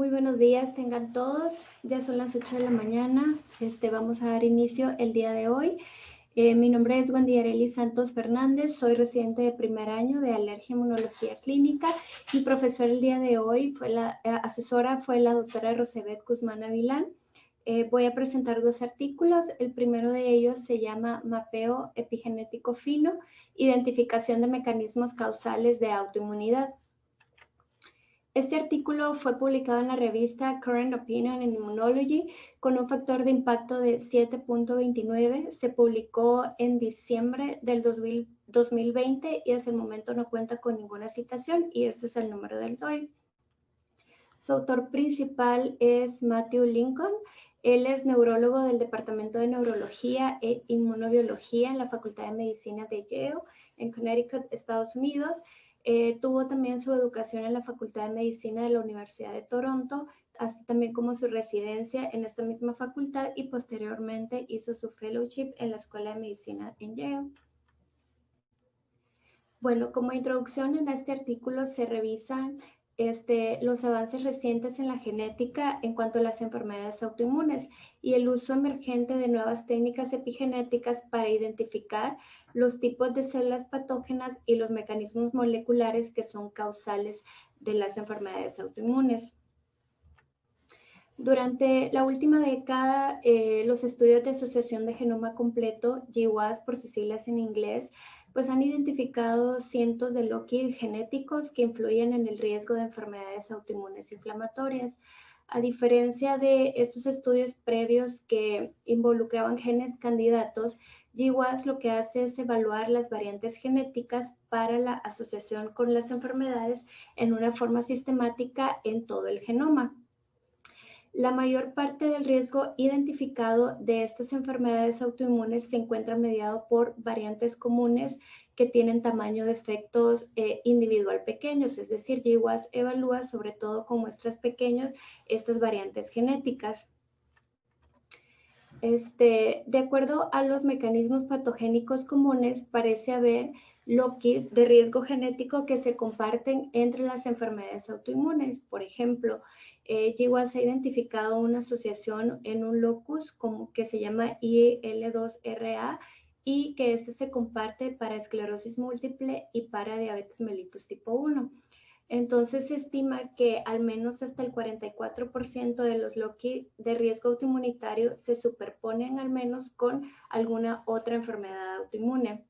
Muy buenos días, tengan todos. Ya son las 8 de la mañana. Vamos a dar inicio el día de hoy. Mi nombre es Wendy Arely Santos Fernández, soy residente de primer año de Alergia e Inmunología Clínica y profesor el día de hoy asesora fue la doctora Rosebeth Guzmán Avilán. Voy a presentar dos artículos. El primero de ellos se llama Mapeo Epigenético Fino, Identificación de Mecanismos Causales de Autoinmunidad. Este artículo fue publicado en la revista Current Opinion in Immunology con un factor de impacto de 7.29. Se publicó en diciembre del 2020 y hasta el momento no cuenta con ninguna citación y este es el número del DOI. Su autor principal es Matthew Lincoln. Él es neurólogo del Departamento de Neurología e Inmunobiología en la Facultad de Medicina de Yale, en Connecticut, Estados Unidos. Tuvo también su educación en la Facultad de Medicina de la Universidad de Toronto, así también como su residencia en esta misma facultad y posteriormente hizo su fellowship en la Escuela de Medicina en Yale. Bueno, como introducción en este artículo se revisan los avances recientes en la genética en cuanto a las enfermedades autoinmunes y el uso emergente de nuevas técnicas epigenéticas para identificar los tipos de células patógenas y los mecanismos moleculares que son causales de las enfermedades autoinmunes. Durante la última década, los estudios de asociación de genoma completo, GWAS por sus siglas en inglés, pues han identificado cientos de loci genéticos que influyen en el riesgo de enfermedades autoinmunes inflamatorias. A diferencia de estos estudios previos que involucraban genes candidatos, GWAS lo que hace es evaluar las variantes genéticas para la asociación con las enfermedades en una forma sistemática en todo el genoma. La mayor parte del riesgo identificado de estas enfermedades autoinmunes se encuentra mediado por variantes comunes que tienen tamaño de efectos individual pequeños, es decir, GWAS evalúa sobre todo con muestras pequeñas estas variantes genéticas. De acuerdo a los mecanismos patogénicos comunes, parece haber locis de riesgo genético que se comparten entre las enfermedades autoinmunes. Por ejemplo, GWAS ha identificado una asociación en un locus que se llama IL2RA y que se comparte para esclerosis múltiple y para diabetes mellitus tipo 1. Entonces se estima que al menos hasta el 44% de los loci de riesgo autoinmunitario se superponen al menos con alguna otra enfermedad autoinmune.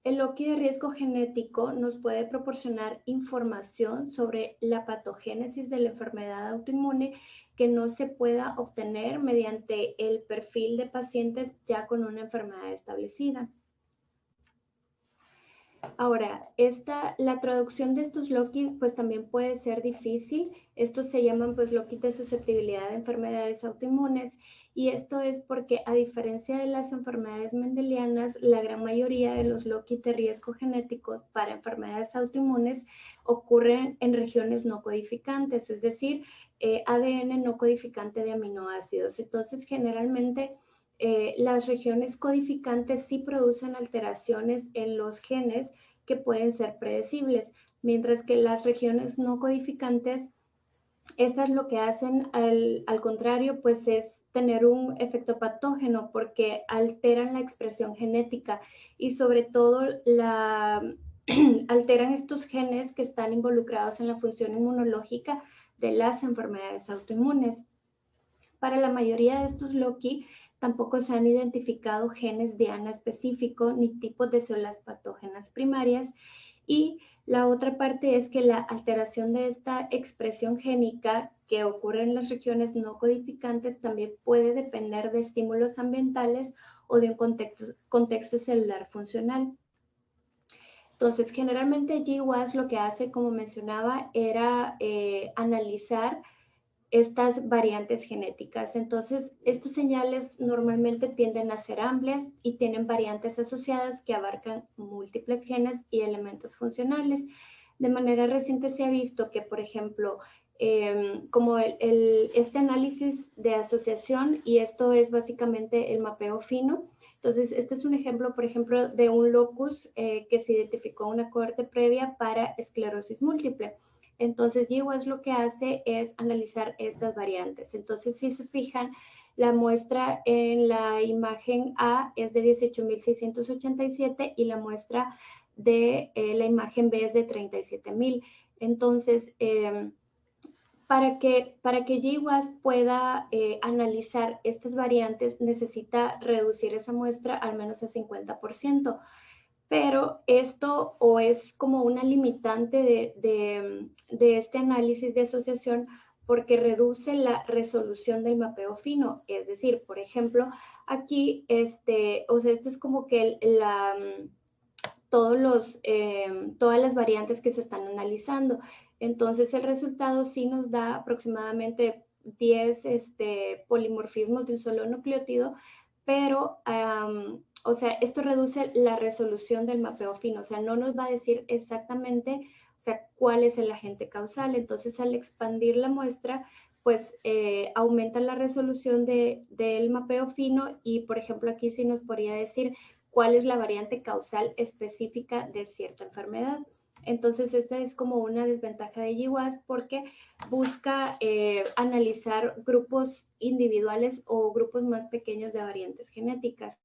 El loci de riesgo genético nos puede proporcionar información sobre la patogénesis de la enfermedad autoinmune que no se pueda obtener mediante el perfil de pacientes ya con una enfermedad establecida. Ahora, la traducción de estos loci pues también puede ser difícil. Estos se llaman pues loci de susceptibilidad de enfermedades autoinmunes y esto es porque a diferencia de las enfermedades mendelianas, la gran mayoría de los loci de riesgo genético para enfermedades autoinmunes ocurren en regiones no codificantes, es decir, ADN no codificante de aminoácidos. Entonces, generalmente las regiones codificantes sí producen alteraciones en los genes que pueden ser predecibles, mientras que las regiones no codificantes, estas lo que hacen al contrario, pues es tener un efecto patógeno porque alteran la expresión genética y sobre todo alteran estos genes que están involucrados en la función inmunológica de las enfermedades autoinmunes. Para la mayoría de estos loci, tampoco se han identificado genes diana específicos ni tipos de células patógenas primarias. Y la otra parte es que la alteración de esta expresión génica que ocurre en las regiones no codificantes también puede depender de estímulos ambientales o de un contexto celular funcional. Entonces, generalmente GWAS lo que hace, como mencionaba, era analizar estas variantes genéticas. Entonces, estas señales normalmente tienden a ser amplias y tienen variantes asociadas que abarcan múltiples genes y elementos funcionales. De manera reciente se ha visto que, por ejemplo, como este análisis de asociación, y esto es básicamente el mapeo fino. Entonces, este es un ejemplo, por ejemplo, de un locus que se identificó una cohorte previa para esclerosis múltiple. Entonces, GWAS lo que hace es analizar estas variantes. Entonces, si se fijan, la muestra en la imagen A es de 18.687 y la muestra de la imagen B es de 37.000. Entonces, para que GWAS pueda analizar estas variantes, necesita reducir esa muestra al menos a 50%. Pero esto o es como una limitante de este análisis de asociación porque reduce la resolución del mapeo fino. Es decir, por ejemplo, aquí, o sea, este es como que todas las variantes que se están analizando. Entonces, el resultado sí nos da aproximadamente 10 polimorfismos de un solo nucleótido, pero, o sea, esto reduce la resolución del mapeo fino, o sea, no nos va a decir exactamente, o sea, cuál es el agente causal. Entonces, al expandir la muestra, pues aumenta la resolución del mapeo fino y, por ejemplo, aquí sí nos podría decir cuál es la variante causal específica de cierta enfermedad. Entonces, esta es como una desventaja de GWAS porque busca analizar grupos individuales o grupos más pequeños de variantes genéticas.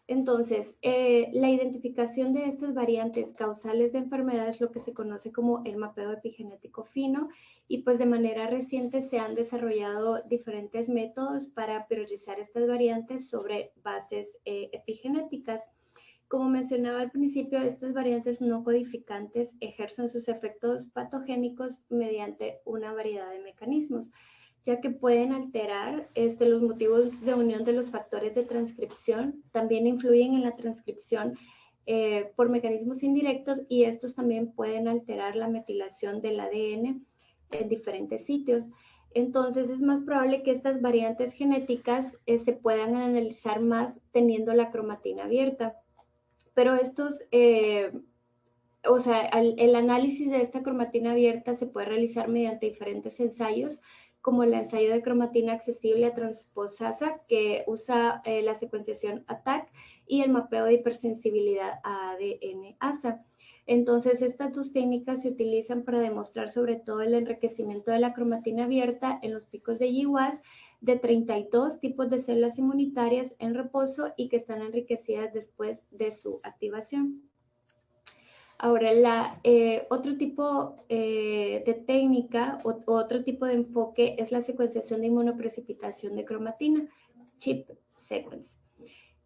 Entonces, la identificación de estas variantes causales de enfermedades es lo que se conoce como el mapeo epigenético fino y pues de manera reciente se han desarrollado diferentes métodos para priorizar estas variantes sobre bases epigenéticas. Como mencionaba al principio, estas variantes no codificantes ejercen sus efectos patogénicos mediante una variedad de mecanismos, ya que pueden alterar los motivos de unión de los factores de transcripción, también influyen en la transcripción por mecanismos indirectos y estos también pueden alterar la metilación del ADN en diferentes sitios. Entonces es más probable que estas variantes genéticas se puedan analizar más teniendo la cromatina abierta. Pero estos, o sea, el análisis de esta cromatina abierta se puede realizar mediante diferentes ensayos, como el ensayo de cromatina accesible a transposasa, que usa la secuenciación ATAC, y el mapeo de hipersensibilidad a ADN-ASA. Entonces, estas dos técnicas se utilizan para demostrar sobre todo el enriquecimiento de la cromatina abierta en los picos de GWAS de 32 tipos de células inmunitarias en reposo y que están enriquecidas después de su activación. Ahora, otro tipo de técnica o otro tipo de enfoque es la secuenciación de inmunoprecipitación de cromatina, chip sequence.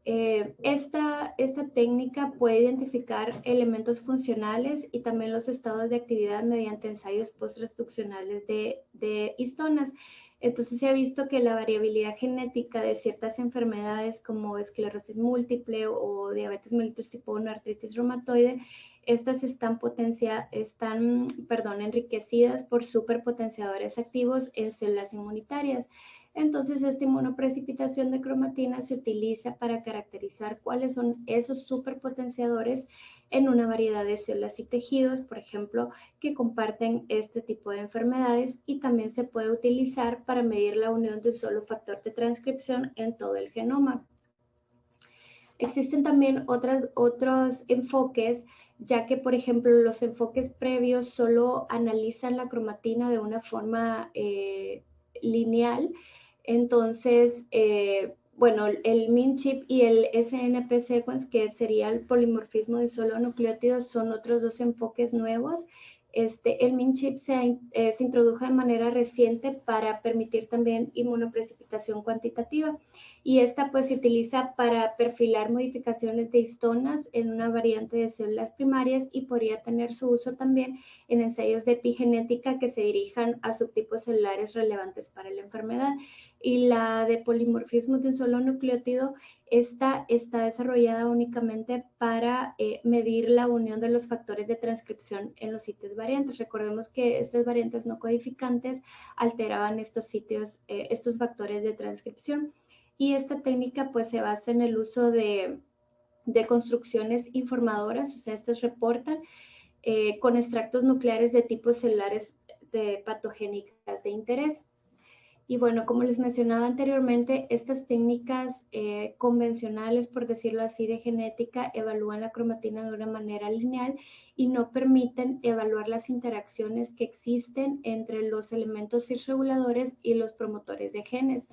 Esta técnica puede identificar elementos funcionales y también los estados de actividad mediante ensayos post-transduccionales de histonas. Entonces se ha visto que la variabilidad genética de ciertas enfermedades como esclerosis múltiple o diabetes mellitus tipo 1, artritis reumatoide, estas están enriquecidas por superpotenciadores activos en células inmunitarias. Entonces, esta inmunoprecipitación de cromatina se utiliza para caracterizar cuáles son esos superpotenciadores en una variedad de células y tejidos, por ejemplo, que comparten este tipo de enfermedades, y también se puede utilizar para medir la unión de un solo factor de transcripción en todo el genoma. Existen también otros enfoques, ya que, por ejemplo, los enfoques previos solo analizan la cromatina de una forma lineal. Entonces, bueno, el MinChip y el SNP sequence, que sería el polimorfismo de solo nucleótidos, son otros dos enfoques nuevos. El MinChip se introdujo de manera reciente para permitir también inmunoprecipitación cuantitativa, y esta pues se utiliza para perfilar modificaciones de histonas en una variante de células primarias y podría tener su uso también en ensayos de epigenética que se dirijan a subtipos celulares relevantes para la enfermedad. Y la de polimorfismo de un solo nucleótido, esta está desarrollada únicamente para medir la unión de los factores de transcripción en los sitios variantes. Recordemos que estas variantes no codificantes alteraban estos sitios, estos factores de transcripción. Y esta técnica pues se basa en el uso de construcciones informadoras, o sea, estas reportan con extractos nucleares de tipos celulares patogénicas de interés. Y bueno, como les mencionaba anteriormente, estas técnicas convencionales, por decirlo así, de genética, evalúan la cromatina de una manera lineal y no permiten evaluar las interacciones que existen entre los elementos cisreguladores y los promotores de genes.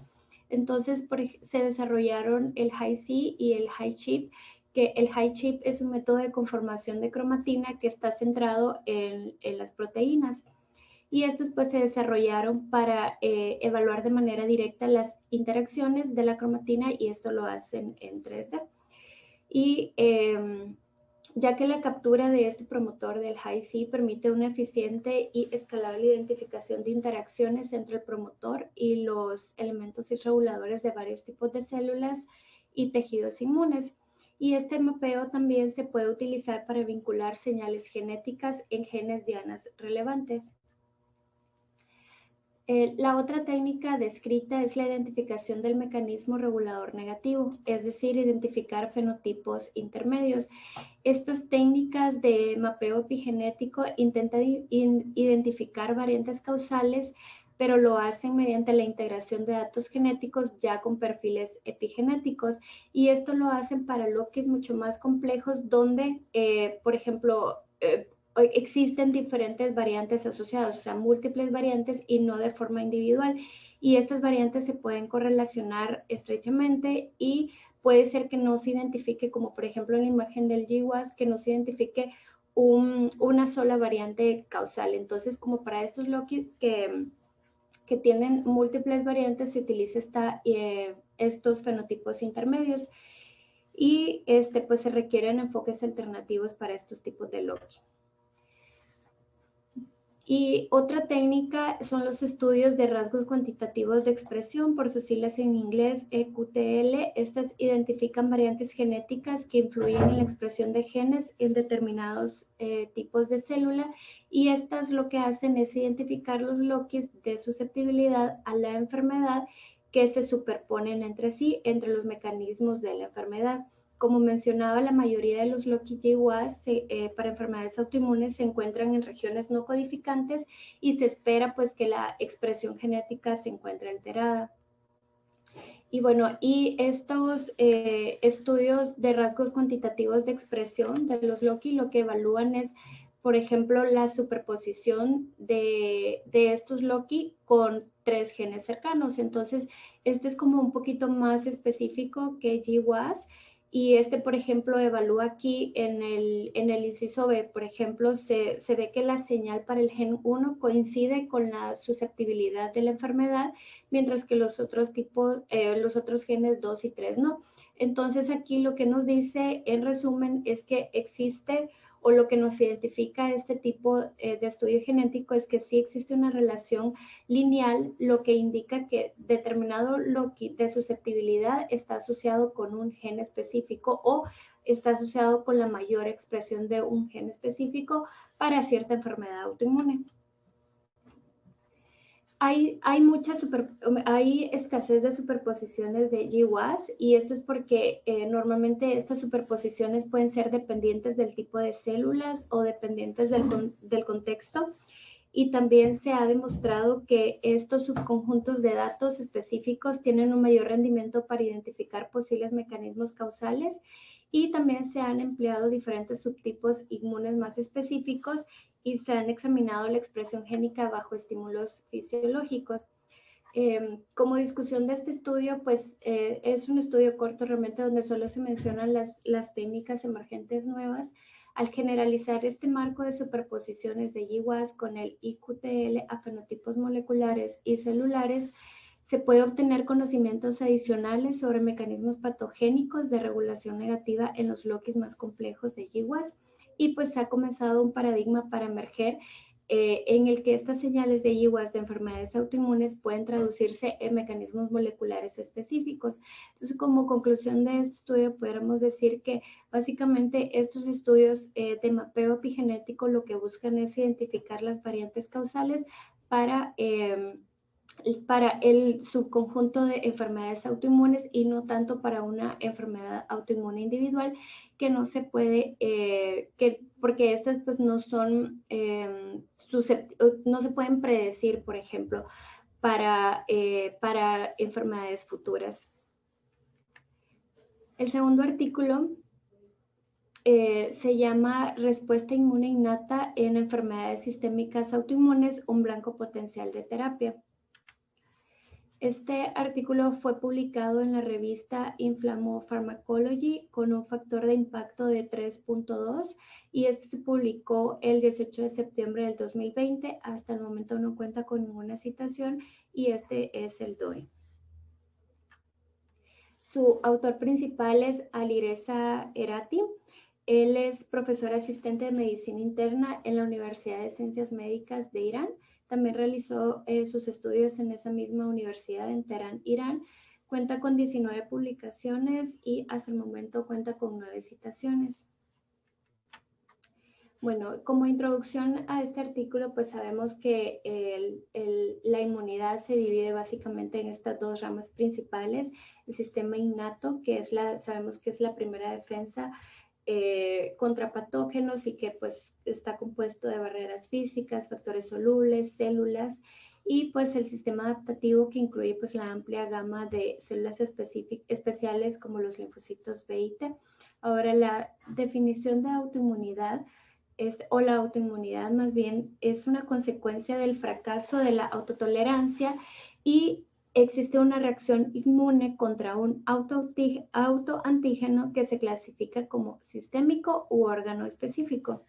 Entonces, se desarrollaron el Hi-C y el Hi-Chip, que el Hi-Chip es un método de conformación de cromatina que está centrado en las proteínas. Y estos pues se desarrollaron para evaluar de manera directa las interacciones de la cromatina, y esto lo hacen en 3D. Y ya que la captura de este promotor del Hi-C permite una eficiente y escalable identificación de interacciones entre el promotor y los elementos reguladores de varios tipos de células y tejidos inmunes. Y este mapeo también se puede utilizar para vincular señales genéticas en genes dianas relevantes. La otra técnica descrita es la identificación del mecanismo regulador negativo, es decir, identificar fenotipos intermedios. Estas técnicas de mapeo epigenético intentan identificar variantes causales, pero lo hacen mediante la integración de datos genéticos ya con perfiles epigenéticos, y esto lo hacen para loquis mucho más complejos donde, por ejemplo, existen diferentes variantes asociadas, o sea, múltiples variantes y no de forma individual. Y estas variantes se pueden correlacionar estrechamente y puede ser que no se identifique, como por ejemplo en la imagen del GWAS, que no se identifique una sola variante causal. Entonces, como para estos loquis que tienen múltiples variantes, se utiliza estos fenotipos intermedios, y pues se requieren enfoques alternativos para estos tipos de loquis. Y otra técnica son los estudios de rasgos cuantitativos de expresión, por sus siglas en inglés EQTL. Estas identifican variantes genéticas que influyen en la expresión de genes en determinados tipos de célula, y estas lo que hacen es identificar los loquis de susceptibilidad a la enfermedad que se superponen entre sí, entre los mecanismos de la enfermedad. Como mencionaba, la mayoría de los loquis-GWAS para enfermedades autoinmunes se encuentran en regiones no codificantes, y se espera pues que la expresión genética se encuentre alterada. Y bueno, y estos estudios de rasgos cuantitativos de expresión de los loquis lo que evalúan es, por ejemplo, la superposición de estos loquis con 3 genes cercanos. Entonces, este es como un poquito más específico que GWAS. Y por ejemplo, evalúa aquí en el inciso B, por ejemplo, se ve que la señal para el gen 1 coincide con la susceptibilidad de la enfermedad, mientras que los otros genes 2 y 3 no. Entonces, aquí lo que nos dice, en resumen, es que existe, o lo que nos identifica este tipo de estudio genético, es que sí existe una relación lineal, lo que indica que determinado loqui de susceptibilidad está asociado con un gen específico, o está asociado con la mayor expresión de un gen específico para cierta enfermedad autoinmune. Hay escasez de superposiciones de GWAS, y esto es porque normalmente estas superposiciones pueden ser dependientes del tipo de células o dependientes del contexto, y también se ha demostrado que estos subconjuntos de datos específicos tienen un mayor rendimiento para identificar posibles mecanismos causales, y también se han empleado diferentes subtipos inmunes más específicos, y se han examinado la expresión génica bajo estímulos fisiológicos. Como discusión de este estudio, pues es un estudio corto realmente, donde solo se mencionan las técnicas emergentes nuevas. Al generalizar este marco de superposiciones de GWAS con el IQTL a fenotipos moleculares y celulares, se puede obtener conocimientos adicionales sobre mecanismos patogénicos de regulación negativa en los loquis más complejos de GWAS, y pues se ha comenzado un paradigma para emerger en el que estas señales de GWAS de enfermedades autoinmunes pueden traducirse en mecanismos moleculares específicos. Entonces, como conclusión de este estudio, podríamos decir que básicamente estos estudios de mapeo epigenético lo que buscan es identificar las variantes causales para el subconjunto de enfermedades autoinmunes, y no tanto para una enfermedad autoinmune individual, que no se puede, porque estas pues no son, no se pueden predecir, por ejemplo, para enfermedades futuras. El segundo artículo se llama Respuesta inmune innata en enfermedades sistémicas autoinmunes, un blanco potencial de terapia. Este artículo fue publicado en la revista Inflammopharmacology con un factor de impacto de 3.2 y este se publicó el 18 de septiembre del 2020. Hasta el momento no cuenta con ninguna citación y este es el DOI. Su autor principal es Alireza Erati. Él es profesor asistente de medicina interna en la Universidad de Ciencias Médicas de Irán. También realizó sus estudios en esa misma universidad en Teherán, Irán. Cuenta con 19 publicaciones y hasta el momento cuenta con 9 citaciones. Bueno, como introducción a este artículo, pues sabemos que la inmunidad se divide básicamente en estas dos ramas principales. El sistema innato, que es sabemos que es la primera defensa contra patógenos y que pues está compuesto de barreras físicas, factores solubles, células, y pues el sistema adaptativo que incluye pues la amplia gama de células especiales como los linfocitos B y T. Ahora, la definición de autoinmunidad o la autoinmunidad más bien es una consecuencia del fracaso de la autotolerancia y existe una reacción inmune contra un autoantígeno que se clasifica como sistémico u órgano específico.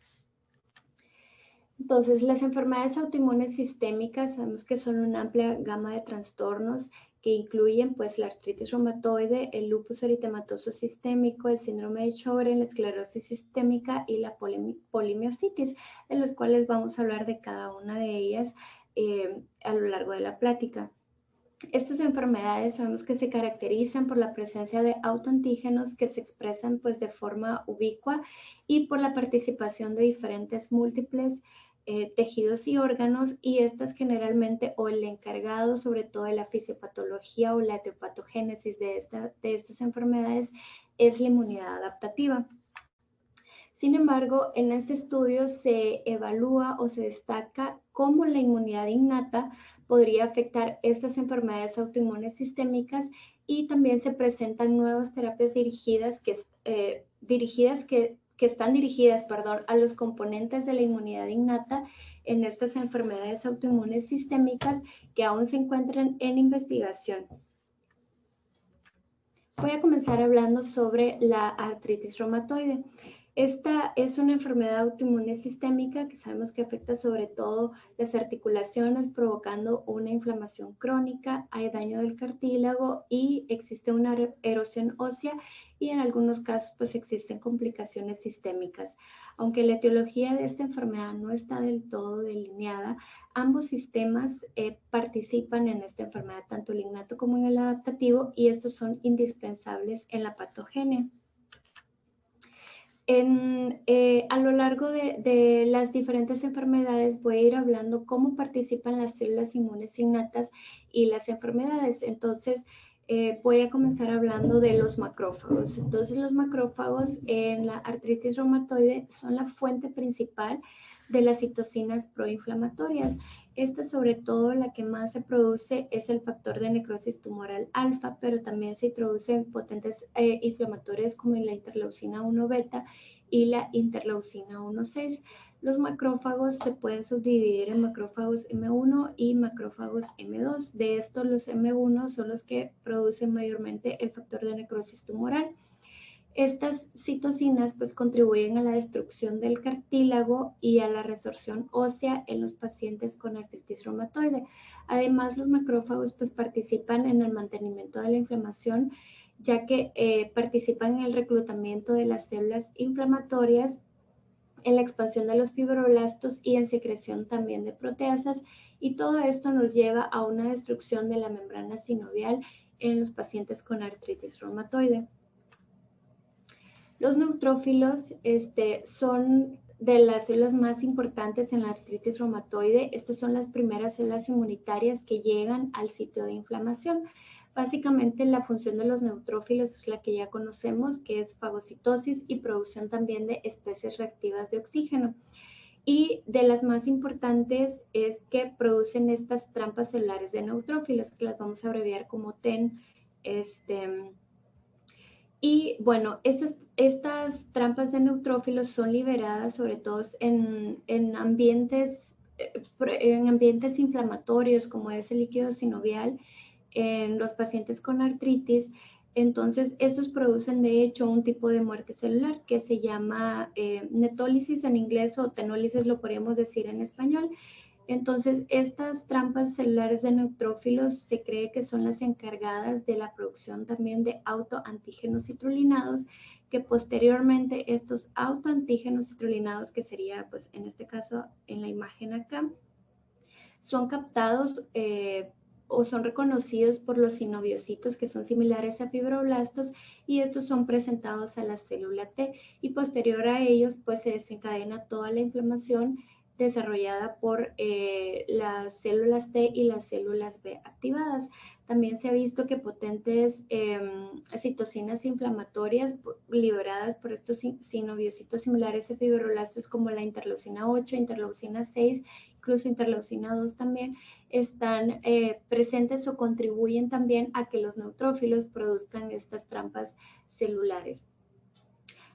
Entonces, las enfermedades autoinmunes sistémicas sabemos que son una amplia gama de trastornos que incluyen pues la artritis reumatoide, el lupus eritematoso sistémico, el síndrome de Sjögren, la esclerosis sistémica y la polimiositis, de los cuales vamos a hablar de cada una de ellas a lo largo de la plática. Estas enfermedades sabemos que se caracterizan por la presencia de autoantígenos que se expresan pues de forma ubicua y por la participación de diferentes múltiples tejidos y órganos, y estas generalmente, o el encargado sobre todo de la fisiopatología o la etiopatogénesis de estas enfermedades, es la inmunidad adaptativa. Sin embargo, en este estudio se evalúa o se destaca cómo la inmunidad innata podría afectar estas enfermedades autoinmunes sistémicas, y también se presentan nuevas terapias dirigidas a los componentes de la inmunidad innata en estas enfermedades autoinmunes sistémicas que aún se encuentran en investigación. Voy a comenzar hablando sobre la artritis reumatoide. Esta es una enfermedad autoinmune sistémica que sabemos que afecta sobre todo las articulaciones, provocando una inflamación crónica, hay daño del cartílago y existe una erosión ósea, y en algunos casos pues existen complicaciones sistémicas. Aunque la etiología de esta enfermedad no está del todo delineada, ambos sistemas participan en esta enfermedad, tanto el innato como en el adaptativo, y estos son indispensables en la patogenia. A lo largo de las diferentes enfermedades voy a ir hablando cómo participan las células inmunes innatas y las enfermedades. Entonces, voy a comenzar hablando de los macrófagos. Entonces, los macrófagos en la artritis reumatoide son la fuente principal de las citocinas proinflamatorias. Esta, sobre todo, la que más se produce es el factor de necrosis tumoral alfa, pero también se introducen potentes inflamatorios como la interleucina 1 beta y la interleucina 1/6. Los macrófagos se pueden subdividir en macrófagos M1 y macrófagos M2. De estos, los M1 son los que producen mayormente el factor de necrosis tumoral. Estas citocinas pues contribuyen a la destrucción del cartílago y a la resorción ósea en los pacientes con artritis reumatoide. Además, los macrófagos pues participan en el mantenimiento de la inflamación, ya que participan en el reclutamiento de las células inflamatorias, en la expansión de los fibroblastos y en secreción también de proteasas, y todo esto nos lleva a una destrucción de la membrana sinovial en los pacientes con artritis reumatoide. Los neutrófilos son de las células más importantes en la artritis reumatoide. Estas son las primeras células inmunitarias que llegan al sitio de inflamación. Básicamente, la función de los neutrófilos es la que ya conocemos, que es fagocitosis y producción también de especies reactivas de oxígeno. Y de las más importantes es que producen estas trampas celulares de neutrófilos, que las vamos a abreviar como TEN. Y bueno, estas trampas de neutrófilos son liberadas sobre todo en ambientes inflamatorios, como es el líquido sinovial, en los pacientes con artritis. Entonces, estos producen de hecho un tipo de muerte celular que se llama netólisis en inglés, o tenólisis lo podríamos decir en español. Entonces, estas trampas celulares de neutrófilos se cree que son las encargadas de la producción también de autoantígenos citrulinados, que posteriormente estos autoantígenos citrulinados, que sería pues en este caso en la imagen acá, son captados o son reconocidos por los sinoviocitos, que son similares a fibroblastos, y estos son presentados a la célula T, y posterior a ellos pues se desencadena toda la inflamación desarrollada por las células T y las células B activadas. También se ha visto que potentes citocinas inflamatorias liberadas por estos sinoviocitos similares a fibroblastos, como la interleucina 8, interleucina 6, incluso interleucina 2 también, están presentes o contribuyen también a que los neutrófilos produzcan estas trampas celulares.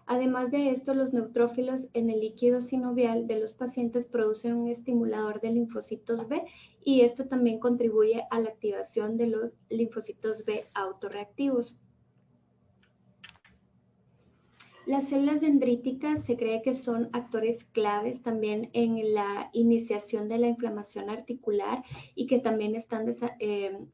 Además de esto, los neutrófilos en el líquido sinovial de los pacientes producen un estimulador de linfocitos B, y esto también contribuye a la activación de los linfocitos B autorreactivos. Las células dendríticas se cree que son actores claves también en la iniciación de la inflamación articular, y que también están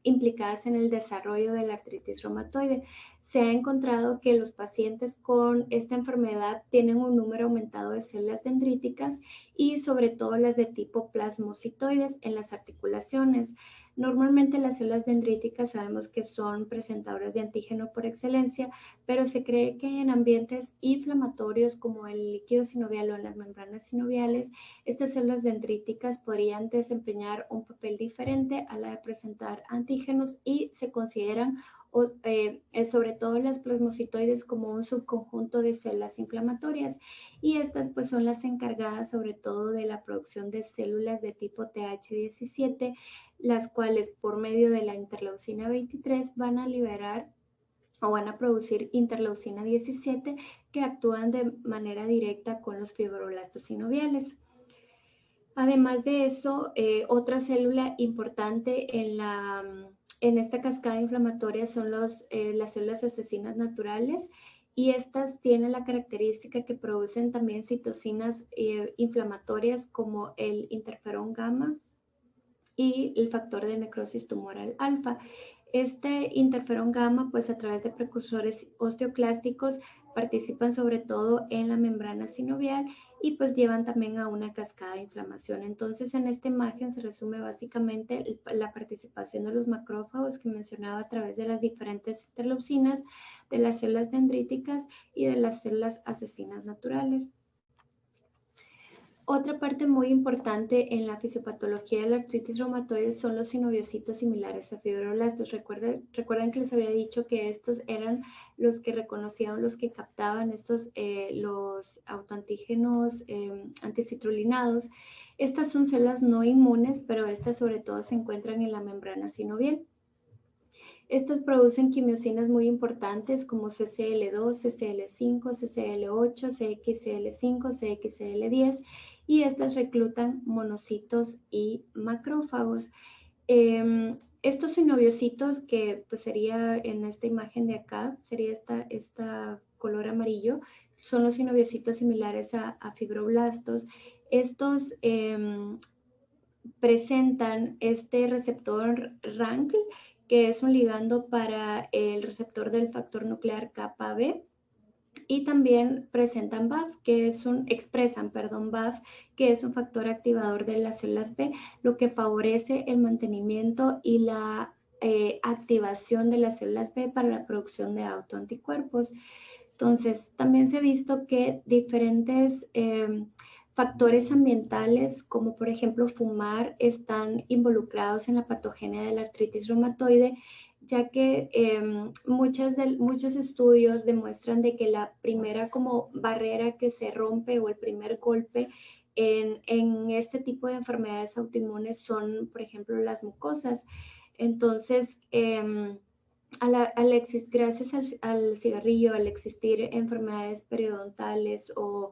implicadas en el desarrollo de la artritis reumatoide. Se ha encontrado que los pacientes con esta enfermedad tienen un número aumentado de células dendríticas, y sobre todo las de tipo plasmocitoides en las articulaciones. Normalmente las células dendríticas sabemos que son presentadoras de antígeno por excelencia, pero se cree que en ambientes inflamatorios como el líquido sinovial o en las membranas sinoviales, estas células dendríticas podrían desempeñar un papel diferente a la de presentar antígenos, y se consideran sobre todo las plasmocitoides como un subconjunto de células inflamatorias, y estas pues son las encargadas sobre todo de la producción de células de tipo Th17, las cuales por medio de la interleucina 23 van a liberar o van a producir interleucina 17, que actúan de manera directa con los fibroblastos sinoviales. Además de eso, otra célula importante en esta cascada inflamatoria son las células asesinas naturales, y estas tienen la característica que producen también citocinas inflamatorias como el interferón gamma y el factor de necrosis tumoral alfa. Este interferón gamma, pues a través de precursores osteoclásticos, participan sobre todo en la membrana sinovial, y pues llevan también a una cascada de inflamación. Entonces, en esta imagen se resume básicamente la participación de los macrófagos que mencionaba a través de las diferentes interleucinas, de las células dendríticas y de las células asesinas naturales. Otra parte muy importante en la fisiopatología de la artritis reumatoide son los sinoviocitos similares a fibroblastos. Recuerden que les había dicho que estos eran los que reconocían, los que captaban los autoantígenos anticitrulinados. Estas son células no inmunes, pero estas sobre todo se encuentran en la membrana sinovial. Estas producen quimiosinas muy importantes como CCL2, CCL5, CCL8, CXCL5, CXCL10, y estas reclutan monocitos y macrófagos. Estos sinoviocitos, que pues sería en esta imagen de acá, sería esta color amarillo, son los sinoviocitos similares a fibroblastos. Estos presentan este receptor RANKL, que es un ligando para el receptor del factor nuclear kappa B, y también presentan BAFF, expresan BAFF, que es un factor activador de las células B, lo que favorece el mantenimiento y la activación de las células B para la producción de autoanticuerpos. Entonces, también se ha visto que diferentes factores ambientales, como por ejemplo fumar, están involucrados en la patogenia de la artritis reumatoide, ya que muchos estudios demuestran de que la primera como barrera que se rompe, o el primer golpe en este tipo de enfermedades autoinmunes son, por ejemplo, las mucosas. Entonces, gracias al cigarrillo, al existir enfermedades periodontales o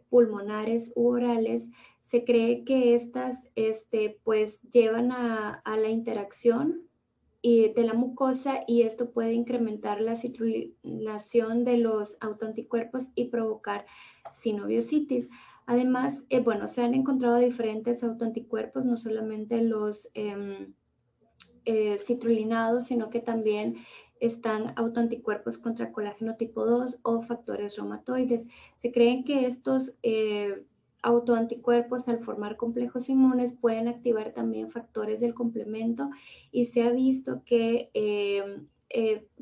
pulmonares u orales, se cree que estas pues llevan a la interacción de la mucosa, y esto puede incrementar la citrilación de los autoanticuerpos y provocar sinoviositis. Además, bueno, se han encontrado diferentes autoanticuerpos, no solamente los citrulinados, sino que también están autoanticuerpos contra colágeno tipo 2 o factores reumatoides. Se creen que estos autoanticuerpos, al formar complejos inmunes, pueden activar también factores del complemento, y se ha visto que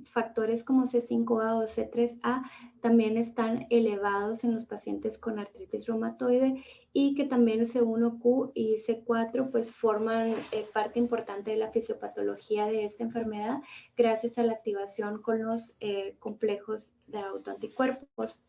factores como C5A o C3A también están elevados en los pacientes con artritis reumatoide, y que también C1Q y C4 pues forman parte importante de la fisiopatología de esta enfermedad gracias a la activación con los complejos de autoanticuerpos.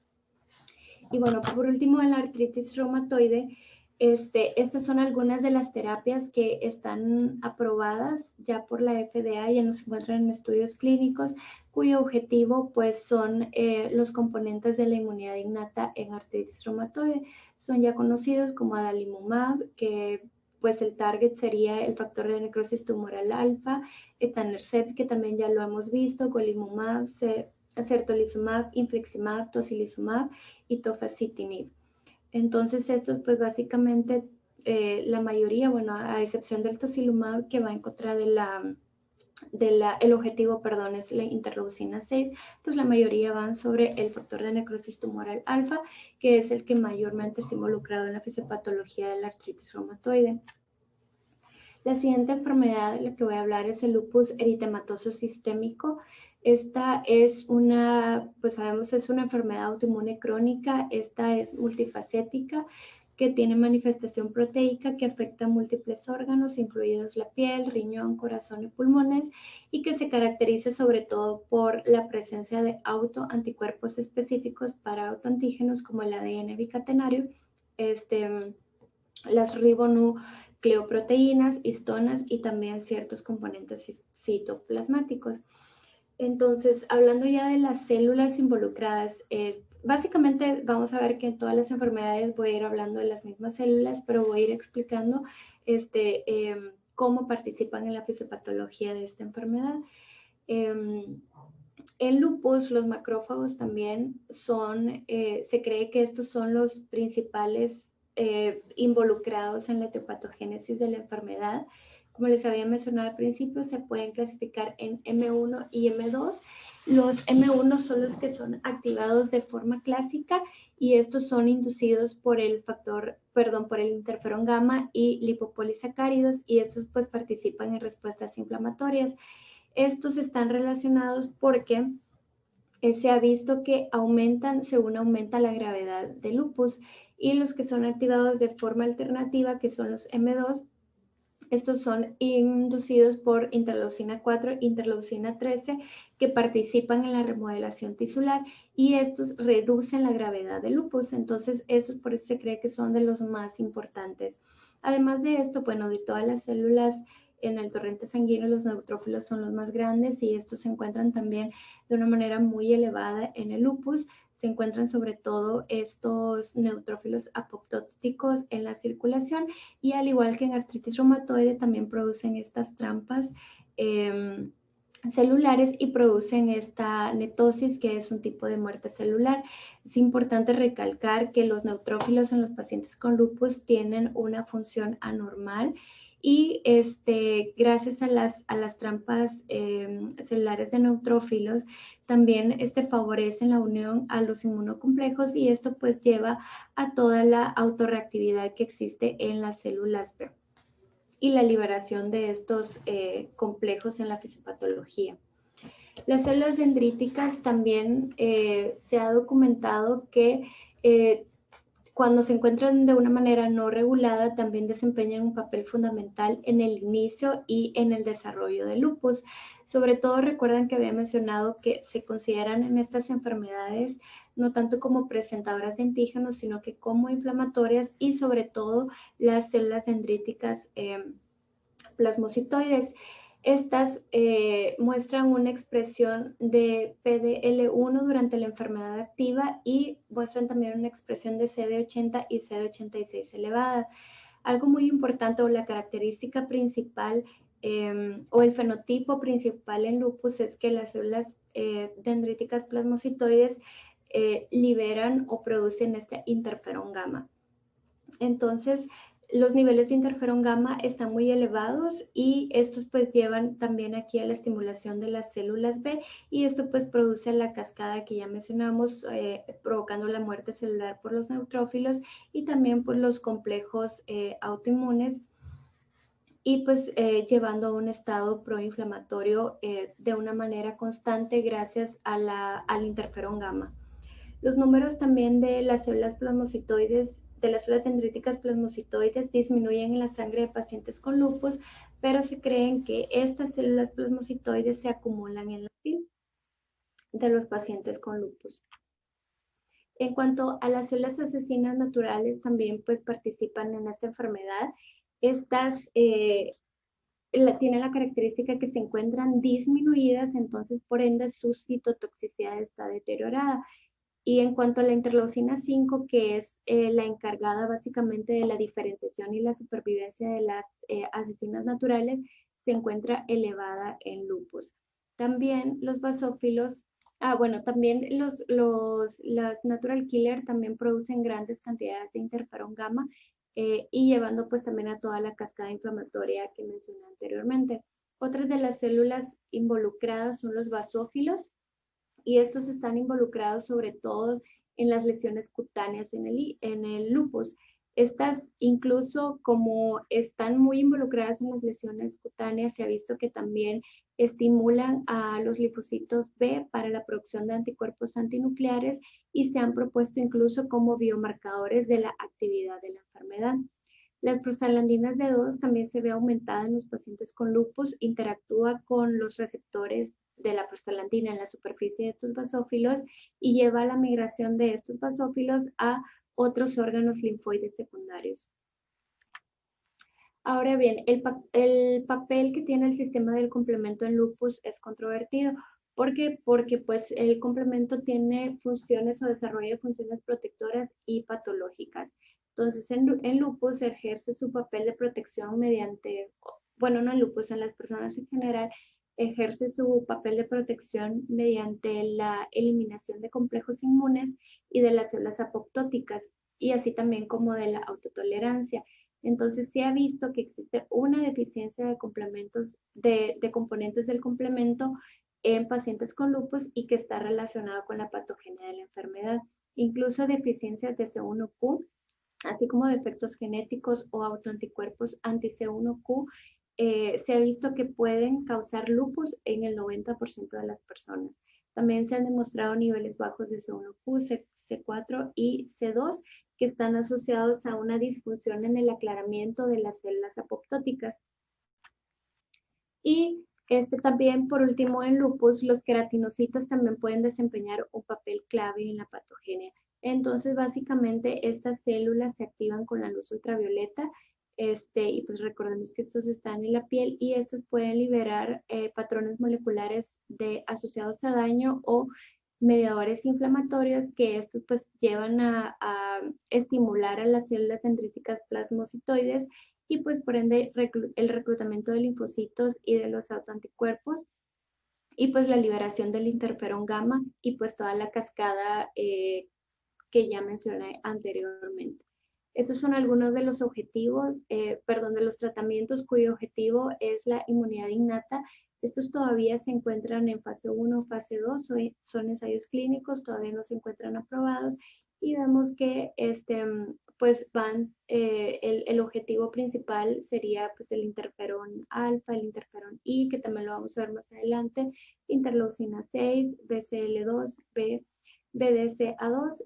Y bueno, por último, en la artritis reumatoide, estas son algunas de las terapias que están aprobadas ya por la FDA y ya se encuentran en estudios clínicos, cuyo objetivo pues son los componentes de la inmunidad innata en artritis reumatoide. Son ya conocidos como adalimumab, que pues el target sería el factor de necrosis tumoral alfa, etanercept, que también ya lo hemos visto, golimumab, certolizumab, infliximab, tocilizumab y tofacitinib. Entonces estos pues básicamente la mayoría, bueno, a excepción del tocilizumab, que va en contra el objetivo, perdón, es la interleucina 6, pues la mayoría van sobre el factor de necrosis tumoral alfa, que es el que mayormente está involucrado en la fisiopatología de la artritis reumatoide. La siguiente enfermedad de la que voy a hablar es el lupus eritematoso sistémico. Esta es pues sabemos, es una enfermedad autoinmune crónica. Esta es multifacética, que tiene manifestación proteica que afecta a múltiples órganos, incluidos la piel, riñón, corazón y pulmones, y que se caracteriza sobre todo por la presencia de autoanticuerpos específicos para autoantígenos como el ADN bicatenario, las ribonucleoproteínas, histonas y también ciertos componentes citoplasmáticos. Entonces, hablando ya de las células involucradas, básicamente vamos a ver que en todas las enfermedades voy a ir hablando de las mismas células, pero voy a ir explicando cómo participan en la fisiopatología de esta enfermedad. En lupus, los macrófagos también se cree que estos son los principales involucrados en la etiopatogénesis de la enfermedad. Como les había mencionado al principio, se pueden clasificar en M1 y M2. Los M1 son los que son activados de forma clásica, y estos son inducidos por el interferón gamma y lipopolisacáridos, y estos pues participan en respuestas inflamatorias. Estos están relacionados porque se ha visto que aumentan según aumenta la gravedad del lupus, y los que son activados de forma alternativa, que son los M2, estos son inducidos por interleucina 4, interleucina 13, que participan en la remodelación tisular, y estos reducen la gravedad del lupus. Entonces, esos por eso se cree que son de los más importantes. Además de esto, bueno, de todas las células en el torrente sanguíneo, los neutrófilos son los más grandes, y estos se encuentran también de una manera muy elevada en el lupus. Se encuentran sobre todo estos neutrófilos apoptóticos en la circulación, y al igual que en artritis reumatoide también producen estas trampas celulares y producen esta netosis, que es un tipo de muerte celular. Es importante recalcar que los neutrófilos en los pacientes con lupus tienen una función anormal, y gracias a las trampas celulares de neutrófilos también favorecen la unión a los inmunocomplejos, y esto pues lleva a toda la autorreactividad que existe en las células B y la liberación de estos complejos en la fisiopatología. Las células dendríticas también se ha documentado que cuando se encuentran de una manera no regulada, también desempeñan un papel fundamental en el inicio y en el desarrollo del lupus. Sobre todo, recuerdan que había mencionado que se consideran en estas enfermedades no tanto como presentadoras de antígenos, sino que como inflamatorias y sobre todo las células dendríticas plasmocitoides. Estas muestran una expresión de PDL1 durante la enfermedad activa y muestran también una expresión de CD80 y CD86 elevada. Algo muy importante o la característica principal o el fenotipo principal en lupus es que las células dendríticas plasmocitoides liberan o producen este interferón gamma. Entonces, los niveles de interferón gamma están muy elevados y estos pues llevan también aquí a la estimulación de las células B y esto pues produce la cascada que ya mencionamos, provocando la muerte celular por los neutrófilos y también por los complejos autoinmunes y pues llevando a un estado proinflamatorio de una manera constante gracias a al interferón gamma. Los números también de las células plasmocitoides, de las células dendríticas plasmocitoides disminuyen en la sangre de pacientes con lupus, pero se creen que estas células plasmocitoides se acumulan en la piel de los pacientes con lupus. En cuanto a las células asesinas naturales, también pues participan en esta enfermedad. Estas tienen la característica que se encuentran disminuidas, entonces por ende su citotoxicidad está deteriorada. Y en cuanto a la interleucina 5, que es la encargada básicamente de la diferenciación y la supervivencia de las asesinas naturales, se encuentra elevada en lupus. También los basófilos, también las natural killer también producen grandes cantidades de interferón gamma y llevando pues también a toda la cascada inflamatoria que mencioné anteriormente. Otras de las células involucradas son los basófilos, y estos están involucrados sobre todo en las lesiones cutáneas en el lupus. Estas, incluso como están muy involucradas en las lesiones cutáneas, se ha visto que también estimulan a los linfocitos B para la producción de anticuerpos antinucleares y se han propuesto incluso como biomarcadores de la actividad de la enfermedad. Las prostaglandinas D2 también se ve aumentada en los pacientes con lupus, interactúa con los receptores de la prostaglandina en la superficie de estos basófilos y lleva a la migración de estos basófilos a otros órganos linfoides secundarios. Ahora bien, el papel que tiene el sistema del complemento en lupus es controvertido. ¿Por qué? Porque pues, el complemento tiene funciones o desarrolla funciones protectoras y patológicas. Entonces, en lupus ejerce su papel de protección mediante, bueno, no en lupus, en las personas en general, ejerce su papel de protección mediante la eliminación de complejos inmunes y de las células apoptóticas, y así también como de la autotolerancia. Entonces, se ha visto que existe una deficiencia de complementos, de componentes del complemento en pacientes con lupus y que está relacionado con la patogenia de la enfermedad. Incluso deficiencias de C1Q, así como defectos genéticos o autoanticuerpos anti-C1Q, se ha visto que pueden causar lupus en el 90% de las personas. También se han demostrado niveles bajos de C1Q, C4 y C2 que están asociados a una disfunción en el aclaramiento de las células apoptóticas. Y también, por último, en lupus, los queratinocitos también pueden desempeñar un papel clave en la patogenia. Entonces, básicamente, estas células se activan con la luz ultravioleta y pues recordemos que estos están en la piel y estos pueden liberar patrones moleculares asociados a daño o mediadores inflamatorios que estos pues llevan a estimular a las células dendríticas plasmocitoides y pues por ende el reclutamiento de linfocitos y de los autoanticuerpos y pues la liberación del interferón gamma y pues toda la cascada que ya mencioné anteriormente. Esos son algunos de los objetivos, de los tratamientos cuyo objetivo es la inmunidad innata. Estos todavía se encuentran en fase 1, fase 2, son ensayos clínicos, todavía no se encuentran aprobados y vemos que pues el objetivo principal sería pues el interferón alfa, el interferón I, que también lo vamos a ver más adelante, interleucina 6, BCL2, BDCA2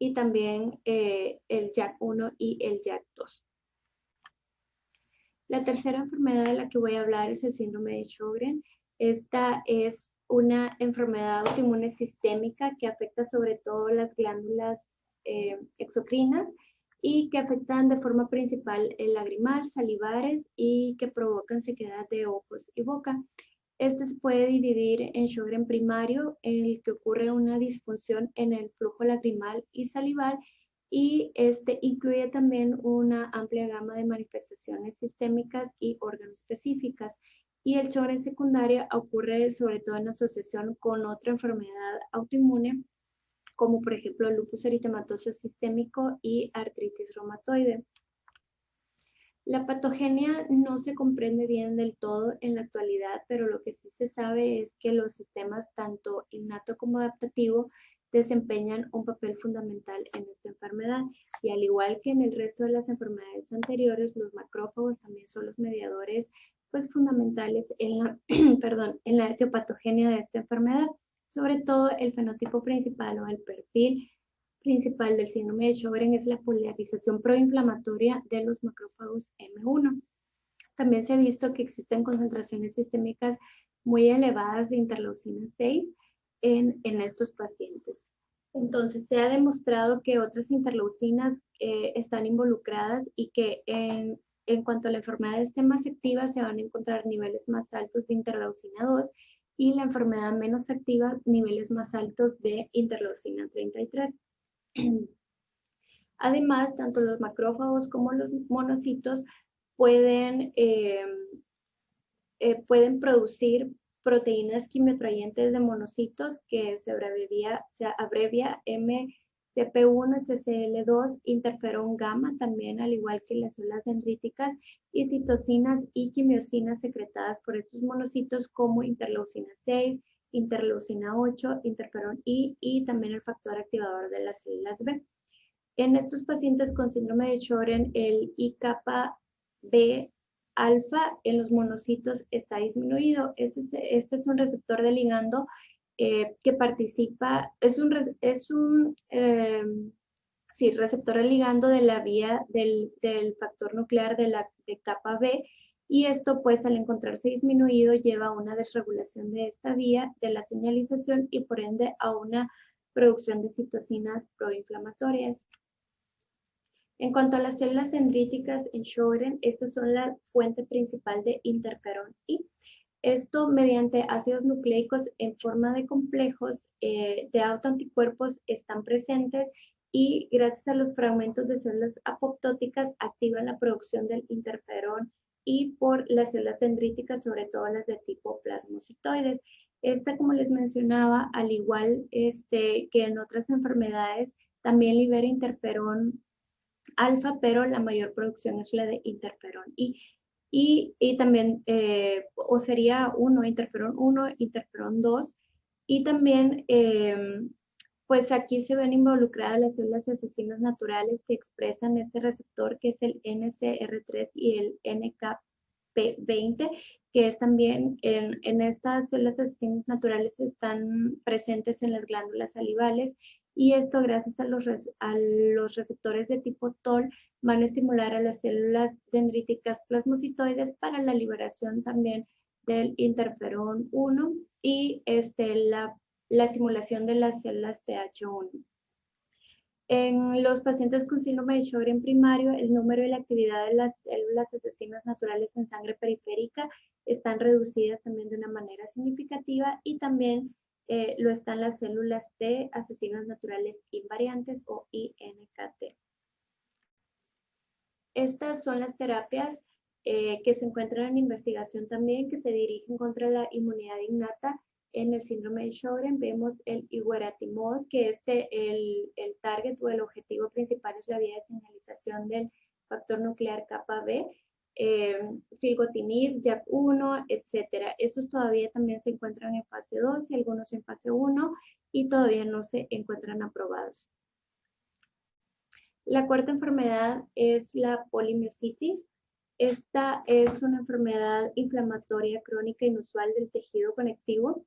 y también el JAK1 y el JAK2. La tercera enfermedad de la que voy a hablar es el síndrome de Sjögren. Esta es una enfermedad autoinmune sistémica que afecta sobre todo las glándulas exocrinas y que afectan de forma principal el lagrimal, salivares y que provocan sequedad de ojos y boca. Este se puede dividir en Sjögren primario, en el que ocurre una disfunción en el flujo lagrimal y salival, y este incluye también una amplia gama de manifestaciones sistémicas y organoespecíficas. Y el Sjögren secundario ocurre sobre todo en asociación con otra enfermedad autoinmune, como por ejemplo lupus eritematoso sistémico y artritis reumatoide. La patogenia no se comprende bien del todo en la actualidad, pero lo que sí se sabe es que los sistemas tanto innato como adaptativo desempeñan un papel fundamental en esta enfermedad. Y al igual que en el resto de las enfermedades anteriores, los macrófagos también son los mediadores pues, fundamentales en la, en la etiopatogenia de esta enfermedad. Sobre todo el fenotipo principal o el perfil principal del síndrome de Sjögren es la polarización proinflamatoria de los macrófagos M1. También se ha visto que existen concentraciones sistémicas muy elevadas de interleucina 6 en estos pacientes. Entonces, se ha demostrado que otras interleucinas están involucradas y que en cuanto a la enfermedad esté más activa, se van a encontrar niveles más altos de interleucina 2 y la enfermedad menos activa, niveles más altos de interleucina 33. Además, tanto los macrófagos como los monocitos pueden producir proteínas quimioatrayentes de monocitos que se abrevia MCP1, CCL2, interferón gamma también, al igual que las células dendríticas, y citocinas y quimiosinas secretadas por estos monocitos como interleucina 6, interleucina 8, interferón I y también el factor activador de las células B. En estos pacientes con síndrome de Sjögren, el IκB alfa en los monocitos está disminuido. Este es un receptor de ligando que participa, es un receptor de ligando de la vía del factor nuclear de capa B, y esto pues al encontrarse disminuido lleva a una desregulación de esta vía de la señalización y por ende a una producción de citocinas proinflamatorias. En cuanto a las células dendríticas en Sjögren, estas son la fuente principal de interferón I. Esto mediante ácidos nucleicos en forma de complejos de autoanticuerpos están presentes y gracias a los fragmentos de células apoptóticas activan la producción del interferón I por las células dendríticas, sobre todo las de tipo plasmocitoides. Esta, como les mencionaba, al igual que en otras enfermedades, también libera interferón alfa, pero la mayor producción es la de interferón I. Y también, o sería interferón 1, interferón 2, y también, pues aquí se ven involucradas las células asesinas naturales que expresan este receptor, que es el NCR3 y el NKP20, que es también en estas células asesinas naturales están presentes en las glándulas salivales, y esto gracias a los receptores de tipo TOL van a estimular a las células dendríticas plasmocitoides para la liberación también del interferón 1 y la estimulación de las células TH1. En los pacientes con síndrome de Sjögren primario, el número y la actividad de las células asesinas naturales en sangre periférica están reducidas también de una manera significativa, y también lo están las células T asesinas naturales invariantes o INKT. Estas son las terapias que se encuentran en investigación también, que se dirigen contra la inmunidad innata en el síndrome de Sjögren. Vemos el iguaratimod, que el target o el objetivo principal es la vía de señalización del factor nuclear kappa B, filgotinib, JAK1, etc. Estos todavía también se encuentran en fase 2 y algunos en fase 1 y todavía no se encuentran aprobados. La cuarta enfermedad es la polimiositis. Esta es una enfermedad inflamatoria crónica inusual del tejido conectivo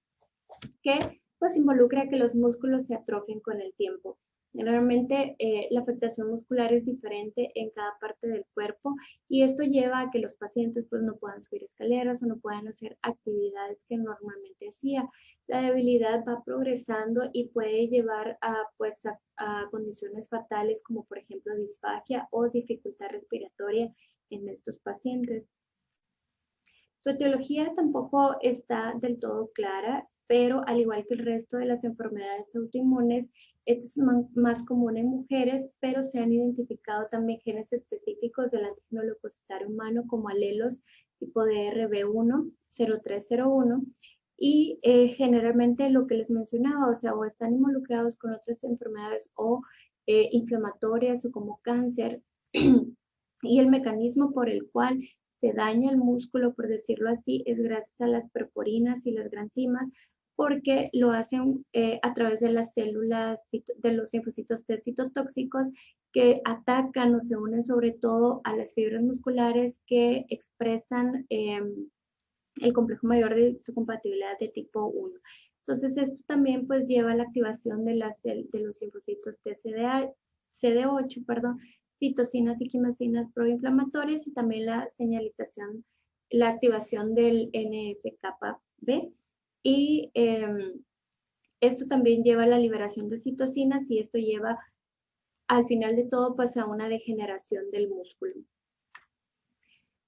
que pues involucra que los músculos se atrofien con el tiempo. Generalmente la afectación muscular es diferente en cada parte del cuerpo, y esto lleva a que los pacientes pues no puedan subir escaleras o no puedan hacer actividades que normalmente hacía. la debilidad va progresando y puede llevar a condiciones fatales como por ejemplo disfagia o dificultad respiratoria en estos pacientes. Su etiología tampoco está del todo clara, pero al igual que el resto de las enfermedades autoinmunes, es más común en mujeres, pero se han identificado también genes específicos del antígeno leucocitario humano como alelos tipo DRB1, 0301, y generalmente lo que les mencionaba, o sea, o están involucrados con otras enfermedades o inflamatorias o como cáncer, y el mecanismo por el cual se daña el músculo, por decirlo así, es gracias a las perporinas y las granzimas, porque lo hacen a través de las células de los linfocitos T citotóxicos que atacan o se unen sobre todo a las fibras musculares que expresan el complejo mayor de histocompatibilidad de tipo 1. Entonces, esto también pues lleva a la activación de los linfocitos CD8, perdón, citocinas y quimiosinas proinflamatorias y también la señalización, la activación del NF-κB. Y esto también lleva a la liberación de citocinas y esto lleva al final de todo pues a una degeneración del músculo.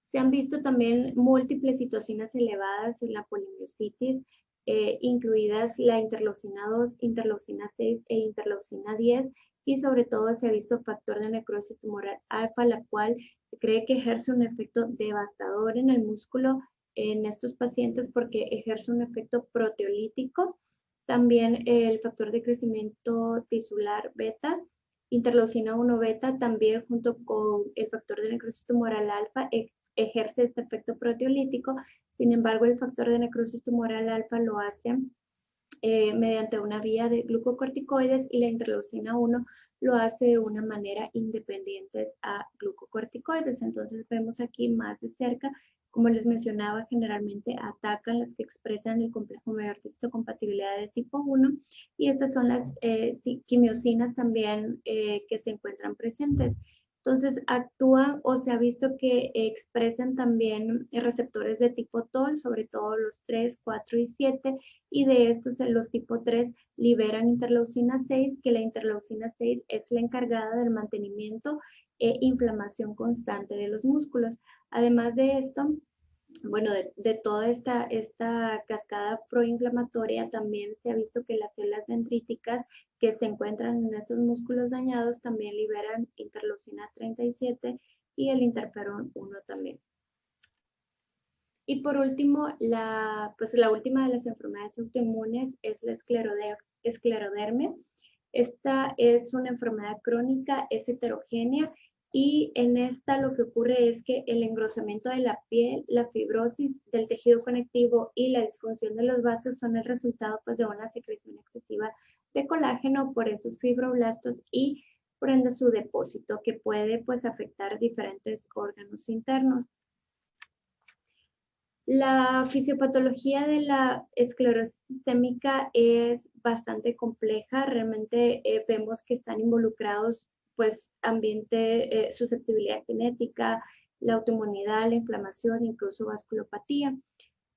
Se han visto también múltiples citocinas elevadas en la polimiositis, incluidas la interleucina 2, interleucina 6 e interleucina 10, y sobre todo se ha visto factor de necrosis tumoral alfa, la cual se cree que ejerce un efecto devastador en el músculo en estos pacientes porque ejerce un efecto proteolítico. También el factor de crecimiento tisular beta, interleucina 1 beta, también junto con el factor de necrosis tumoral alfa, ejerce este efecto proteolítico. Sin embargo, el factor de necrosis tumoral alfa lo hace mediante una vía de glucocorticoides y la interleucina 1 lo hace de una manera independiente a glucocorticoides. Entonces vemos aquí más de cerca, como les mencionaba, generalmente atacan las que expresan el complejo mayor de histocompatibilidad de tipo 1 y estas son las quimiosinas también que se encuentran presentes. Entonces actúan o se ha visto que expresan también receptores de tipo TOL, sobre todo los 3, 4 y 7, y de estos los tipo 3 liberan interleucina 6, que la interleucina 6 es la encargada del mantenimiento e inflamación constante de los músculos. Además de esto, bueno, de toda esta cascada proinflamatoria, también se ha visto que las células dendríticas que se encuentran en estos músculos dañados también liberan interleucina 37 y el interferón 1 también. Y por último, pues la última de las enfermedades autoinmunes es la esclerodermia. Esta es una enfermedad crónica, es heterogénea y en esta lo que ocurre es que el engrosamiento de la piel, la fibrosis del tejido conectivo y la disfunción de los vasos son el resultado pues, de una secreción excesiva de colágeno por estos fibroblastos y por ende su depósito que puede pues, afectar diferentes órganos internos. La fisiopatología de la esclerosis sistémica es bastante compleja. Realmente vemos que están involucrados pues ambiente, susceptibilidad genética, la autoinmunidad, la inflamación, incluso vasculopatía.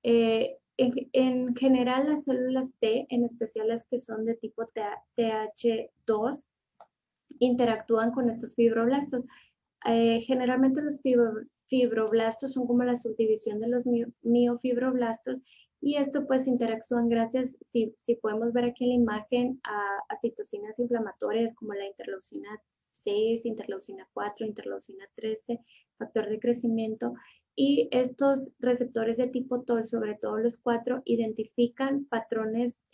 En general las células T, en especial las que son de tipo TH2, interactúan con estos fibroblastos. Generalmente los fibroblastos son como la subdivisión de los miofibroblastos y esto pues interactúan gracias, si podemos ver aquí en la imagen, a citocinas inflamatorias como la interleucina 6, interleucina 4, interleucina 13, factor de crecimiento, y estos receptores de tipo TOL, sobre todo los 4, identifican patrones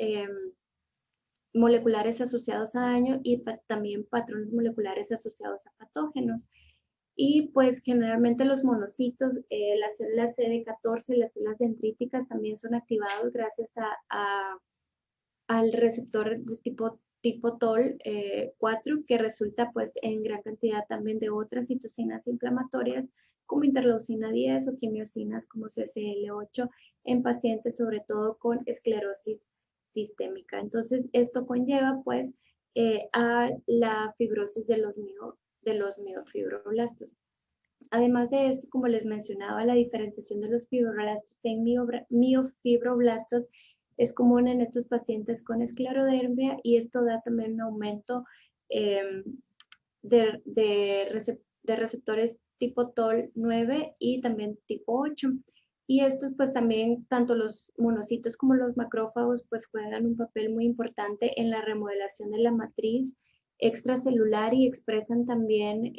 moleculares asociados a daño y también patrones moleculares asociados a patógenos. Y pues generalmente los monocitos, las células CD14, las células dendríticas también son activados gracias al receptor de tipo TOL4, que resulta pues en gran cantidad también de otras citocinas inflamatorias como interleucina 10 o quimiosinas como CCL8 en pacientes sobre todo con esclerosis sistémica. Entonces esto conlleva pues a la fibrosis de los miofibroblastos. Además de esto, como les mencionaba, la diferenciación de los fibroblastos en miofibroblastos es común en estos pacientes con esclerodermia y esto da también un aumento eh, de receptores tipo TOL9 y también tipo 8. Y estos pues también, tanto los monocitos como los macrófagos pues juegan un papel muy importante en la remodelación de la matriz extracelular y expresan también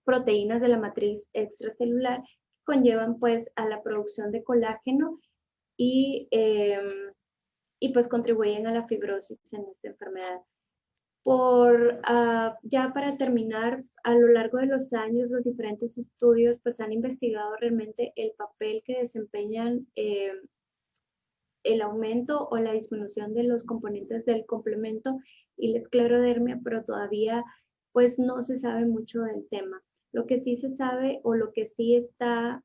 proteínas de la matriz extracelular que conllevan pues a la producción de colágeno y, y pues contribuyen a la fibrosis en esta enfermedad. Ya para terminar, a lo largo de los años, los diferentes estudios pues han investigado realmente el papel que desempeñan el aumento o la disminución de los componentes del complemento y la esclerodermia, pero todavía pues no se sabe mucho del tema. Lo que sí se sabe o lo que sí está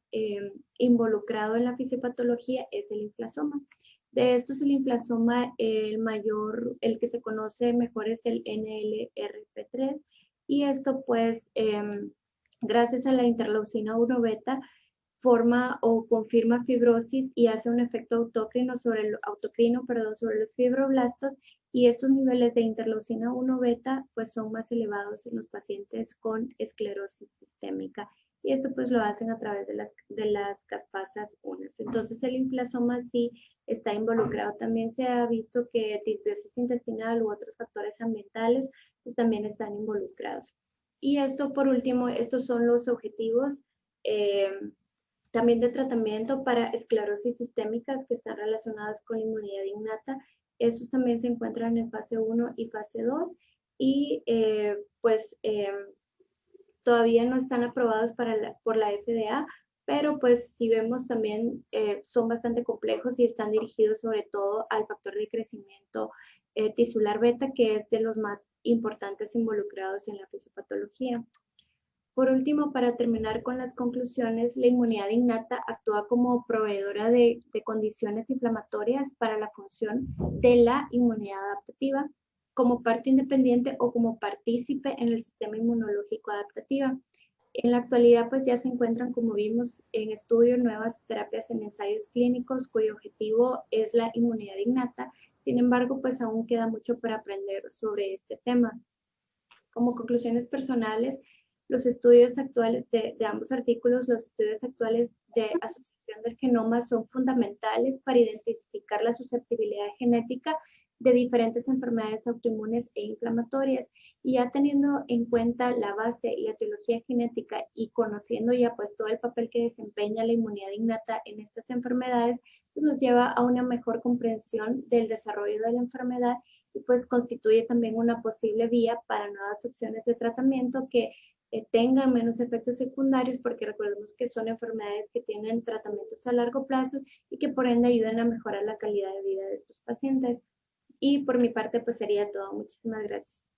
involucrado en la fisiopatología es el inflasoma. De estos, el inflasoma, el mayor, el que se conoce mejor es el NLRP3 y esto pues gracias a la interleucina 1 beta forma o confirma fibrosis y hace un efecto sobre los fibroblastos y estos niveles de interleucina 1 beta pues son más elevados en los pacientes con esclerosis sistémica y esto pues lo hacen a través de las caspasas 1. Entonces el inflasoma sí está involucrado. También se ha visto que disbiosis intestinal u otros factores ambientales pues también están involucrados. Y esto por último, estos son los objetivos también de tratamiento para esclerosis sistémicas que están relacionadas con inmunidad innata. Estos también se encuentran en fase 1 y fase 2 y todavía no están aprobados por la FDA, pero pues si vemos también son bastante complejos y están dirigidos sobre todo al factor de crecimiento tisular beta, que es de los más importantes involucrados en la fisiopatología. Por último, para terminar con las conclusiones, la inmunidad innata actúa como proveedora de condiciones inflamatorias para la función de la inmunidad adaptativa, como parte independiente o como partícipe en el sistema inmunológico adaptativo. En la actualidad, pues ya se encuentran, como vimos en estudio, nuevas terapias en ensayos clínicos cuyo objetivo es la inmunidad innata. Sin embargo, pues aún queda mucho para aprender sobre este tema. Como conclusiones personales, los estudios actuales de ambos artículos, los estudios actuales de asociación del genoma son fundamentales para identificar la susceptibilidad genética de diferentes enfermedades autoinmunes e inflamatorias. Y ya teniendo en cuenta la base y la etiología genética y conociendo ya pues todo el papel que desempeña la inmunidad innata en estas enfermedades, pues nos lleva a una mejor comprensión del desarrollo de la enfermedad y pues constituye también una posible vía para nuevas opciones de tratamiento que tengan menos efectos secundarios, porque recordemos que son enfermedades que tienen tratamientos a largo plazo y que por ende ayudan a mejorar la calidad de vida de estos pacientes. Y por mi parte, pues sería todo. Muchísimas gracias.